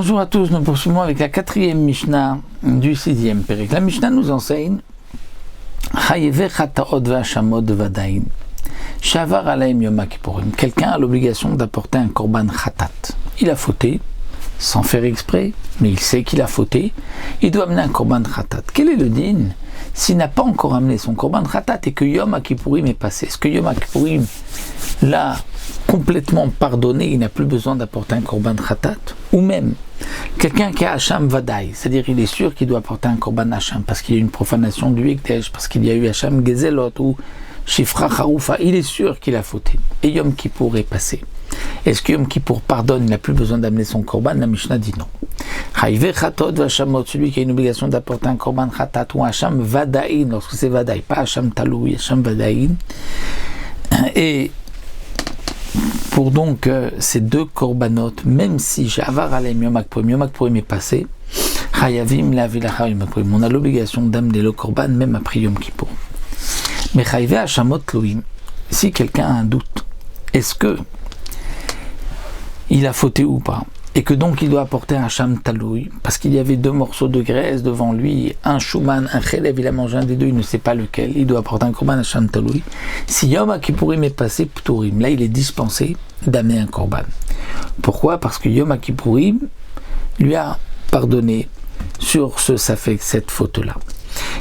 Bonjour à tous, nous poursuivons avec la 4e Mishnah du 6e Pérec. La Mishnah nous enseigne quelqu'un a l'obligation d'apporter un korban khatat. Il a fauté, sans faire exprès, mais il sait qu'il a fauté, il doit amener un korban khatat. Quel est le din s'il n'a pas encore amené son korban khatat et que Yom Kippourim est passé? Est-ce que Yom Kippourim l'a complètement pardonné, il n'a plus besoin d'apporter un korban khatat? Ou même quelqu'un qui a Hacham Vadaï, c'est-à-dire il est sûr qu'il doit apporter un korban Hacham parce qu'il y a une profanation du Ekdesh, parce qu'il y a eu Hacham Gezelot ou Shifra Haroufa, il est sûr qu'il a fauté et Yom Kippour est passé. Est-ce que Yom Kippour pardonne, il n'a plus besoin d'amener son korban? La Mishnah dit non. Celui qui a une obligation d'apporter un korban khatat ou Hacham Vadaï, lorsque c'est Vadaï, pas Hacham Taloui, Hacham Vadaï, et pour donc ces deux korbanot, même si Javar Alem Yom Kippourim est passé, Chayavim Lavi Lachar Yom Kippourim, on a l'obligation d'amener le korban même après Yom Kippour. Mais Chayve Hachamot Loim, si quelqu'un a un doute, est-ce que il a fauté ou pas, et que donc il doit apporter un Hacham Taloui, parce qu'il y avait deux morceaux de graisse devant lui, un Shuman, un Chelev, il a mangé un des deux, il ne sait pas lequel, il doit apporter un korban Hacham Taloui. Si Yom Kippourim est passé, Ptourim, là il est dispensé d'amener un korban. Pourquoi? Parce que Yom Kippourim lui a pardonné sur ce safek, cette faute-là.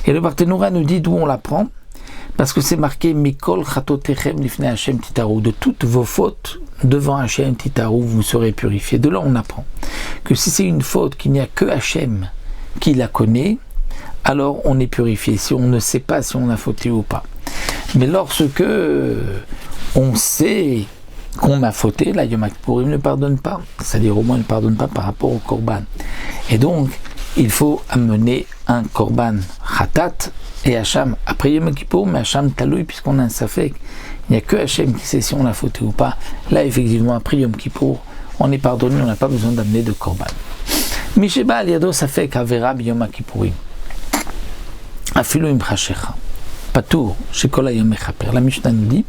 Et le Barthénoura nous dit d'où on l'apprend, parce que c'est marqué Mikol Chatotechem Lifnei Hashem Titaru, de toutes vos fautes devant Hashem Titaru, vous serez purifiés. De là on apprend que si c'est une faute qu'il n'y a que Hashem qui la connaît, alors on est purifié, si on ne sait pas si on a fauté ou pas. Mais lorsque on sait qu'on a fauté, là Yom Kippourim ne pardonne pas, c'est-à-dire au moins ne pardonne pas par rapport au korban. Et donc il faut amener un korban khatat et Hacham après Yom Kippour, mais Hacham Taloui, puisqu'on a un safek, il n'y a que Hachem qui sait si on a fauté ou pas. Là effectivement après Yom Kippour on est pardonné, on n'a pas besoin d'amener de korban. Misheba aliado safek avera b'Yom Kippourim afilu im chashecha patour shekol hayom mechaper. La Mishnah nous dit,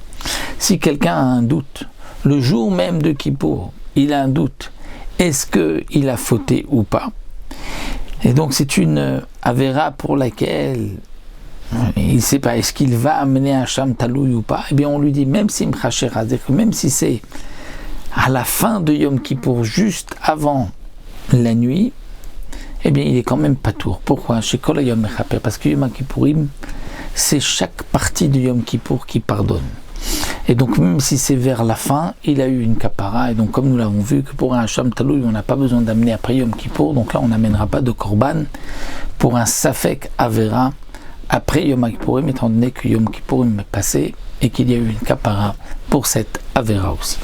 si quelqu'un a un doute le jour même de Kippour, il a un doute, est-ce qu'il a fauté ou pas? Et donc c'est une avéra pour laquelle il ne sait pas, est-ce qu'il va amener un Hacham Taloui ou pas? Eh bien on lui dit, même si Mchashera, c'est-à-dire que même si c'est à la fin de Yom Kippour, juste avant la nuit, eh bien il est quand même patour. Pourquoi? Chez Kol Hayom Mechaper, parce que Yom Kippourim, c'est chaque partie de Yom Kippour qui pardonne. Et donc même si c'est vers la fin, il a eu une kapara, et donc comme nous l'avons vu, que pour un Hacham Taloui, on n'a pas besoin d'amener après Yom Kippour, donc là on n'amènera pas de korban pour un safek avera après Yom Kippourim, étant donné que Yom Kippourim est passé et qu'il y a eu une kapara pour cette avera aussi.